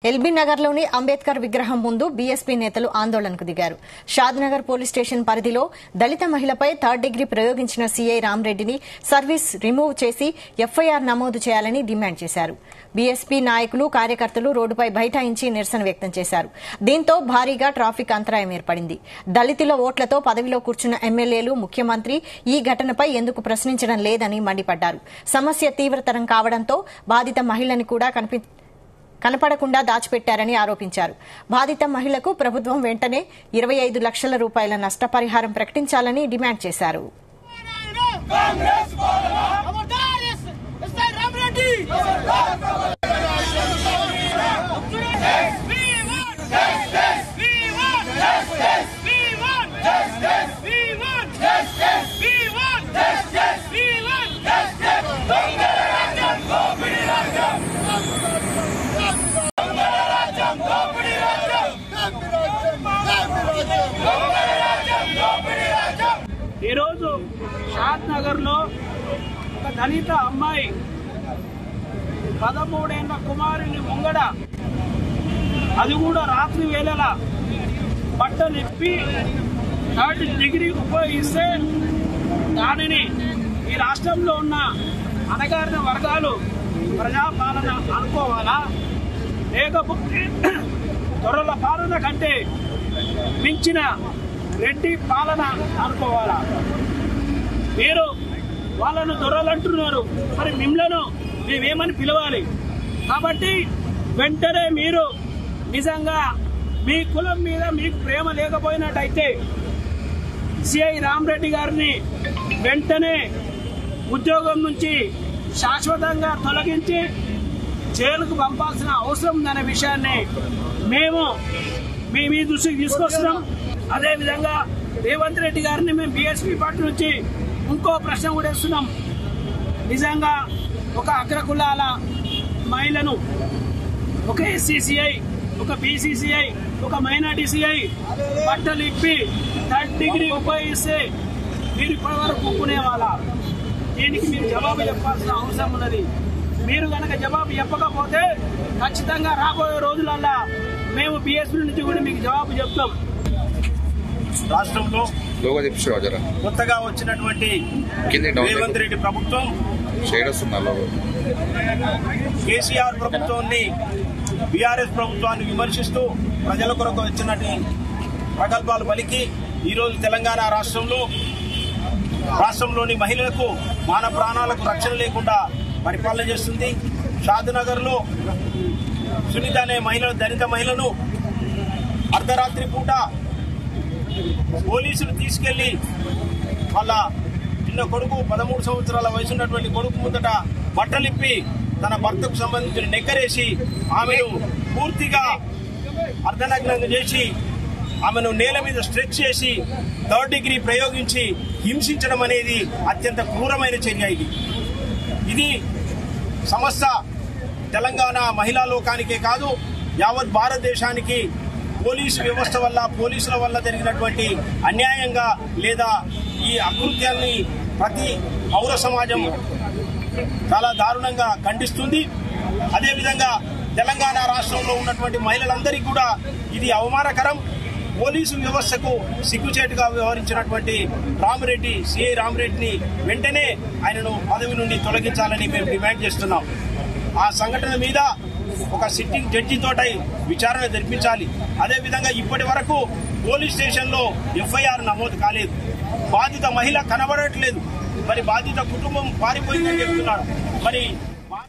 LB నగర్లోని అంబేద్కర్ విగ్రహం ముందు బీఎస్పీ నేతలు ఆందోళనకు దిగారు. షాద్నగర్ పోలీస్ స్టేషన్ పరిధిలో దళిత మహిళపై థర్డ్ డిగ్రీ ప్రయోగించిన సీఐ రామరెడ్డిని సర్వీస్ రిమూవ్ చేసి ఎఫ్ఐఆర్ నమోదు చేయాలని డిమాండ్ చేశారు. బీఎస్పీ నాయకులు, కార్యకర్తలు రోడ్డుపై బైఠాయించి నిరసన వ్యక్తం చేశారు. దీంతో భారీగా ట్రాఫిక్ అంతరాయం ఏర్పడింది. దళితుల ఓట్లతో పదవిలో కూర్చున్న ఎమ్మెల్యేలు, ముఖ్యమంత్రి ఈ ఘటనపై ఎందుకు ప్రశ్నించడం లేదని మండిపడ్డారు. సమస్య తీవ్రతరం కావడంతో బాధిత మహిళని కూడా కనపడకుండా దాచిపెట్టారని ఆరోపించారు. బాధిత మహిళకు ప్రభుత్వం వెంటనే 25 లక్షల రూపాయల నష్టపరిహారం ప్రకటించాలని డిమాండ్ చేశారు. ఈరోజు షాద్నగర్ లో ఒక దళిత అమ్మాయి 13 ఏళ్ల కుమారుని ముంగడ, అది కూడా రాత్రి వేళల బట్టలిప్పి థర్డ్ డిగ్రీ ఉపయోగిస్తే దానిని ఈ రాష్ట్రంలో ఉన్న అణగారిన వర్గాలు ప్రజాపాలన అనుకోవాలా, లేకపోతే దొరల పాలన కంటే మించిన రెడ్డి పాలన అనుకోవాలా? మీరు వాళ్ళను దొరలంటున్నారు, మరి మిమ్మలను మేమేమని పిలవాలి? కాబట్టి వెంటనే మీరు నిజంగా మీ కులం మీద మీకు ప్రేమ లేకపోయినట్టయితే సిఐ రామరెడ్డి గారిని వెంటనే ఉద్యోగం నుంచి శాశ్వతంగా తొలగించి జైలుకు పంపాల్సిన అవసరం ఉందనే విషయాన్ని మేము మీ దృష్టికి తీసుకొస్తున్నాం. అదేవిధంగా రేవంత్ రెడ్డి గారిని మేము బీఎస్పీ పార్టీ నుంచి ఇంకో ప్రశ్న కూడా ఇస్తున్నాం. నిజంగా ఒక అగ్రకులాల మహిళను, ఒక ఎస్సీసీఐ, ఒక బీసీసీఐ, ఒక మైనార్టీసీఐ బట్టలు ఇప్పి థర్డ్ డిగ్రీ ఉపయోగిస్తే మీరు ఇప్పటి వరకు ఒప్పుకునేవాళ్ళ? దీనికి మీరు జవాబు చెప్పాల్సిన అవసరం ఉన్నది. మీరు కనుక జవాబు చెప్పకపోతే ఖచ్చితంగా రాబోయే రోజులల్లా మేము బీఎస్పీ నుంచి కూడా మీకు జవాబు చెప్తాం. రాష్ట్రంలో కొత్తగా వచ్చినటువంటి రేవంత్ రెడ్డి ప్రభుత్వం కేసీఆర్ ప్రభుత్వాన్ని, బీఆర్ఎస్ ప్రభుత్వాన్ని విమర్శిస్తూ ప్రజల కొరకు వచ్చినట్టు ప్రగల్భాలు పలికి ఈరోజు తెలంగాణ రాష్ట్రంలోని మహిళలకు మాన ప్రాణాలకు రక్షణ లేకుండా పరిపాలన చేస్తుంది. షాద్నగర్ లో సునీత అనే దళిత మహిళను అర్ధరాత్రి పూట పోలీసులు తీసుకెళ్లి వాళ్ళ చిన్న కొడుకు 13 సంవత్సరాల వయసు ఉన్నటువంటి కొడుకు ముందట బట్టలిప్పి తన భర్తకు సంబంధించిన నెక్కరేసి ఆమెను పూర్తిగా అర్ధనగ్నంగా చేసి ఆమెను నేల మీద స్ట్రెచ్ చేసి థర్డ్ డిగ్రీ ప్రయోగించి హింసించడం అనేది అత్యంత క్రూరమైన చర్య. ఇది సమస్త తెలంగాణ మహిళా లోకానికే కాదు, యావత్ భారతదేశానికి పోలీసు వ్యవస్థ వల్ల, పోలీసుల వల్ల జరిగినటువంటి అన్యాయంగా లేదా ఈ అకృత్యాన్ని ప్రతి పౌర సమాజం చాలా దారుణంగా ఖండిస్తుంది. అదేవిధంగా తెలంగాణ రాష్ట్రంలో ఉన్నటువంటి మహిళలందరికీ కూడా ఇది అవమానకరం. పోలీసు వ్యవస్థకు సిగ్గుచేటుగా వ్యవహరించినటువంటి రామరెడ్డి, సిఐ రామరెడ్డిని వెంటనే ఆయనను పదవి నుండి తొలగించాలని మేము డిమాండ్ చేస్తున్నాం. ఆ సంఘటన మీద ఒక సిట్టింగ్ జడ్జితోటై విచారణ జరిపించాలి. అదేవిధంగా ఇప్పటి వరకు పోలీస్ స్టేషన్లో ఎఫ్ఐఆర్ నమోదు కాలేదు. బాధిత మహిళ కనబడట్లేదు. మరి బాధిత కుటుంబం పారిపోయిందని చెప్తున్నారు. మరి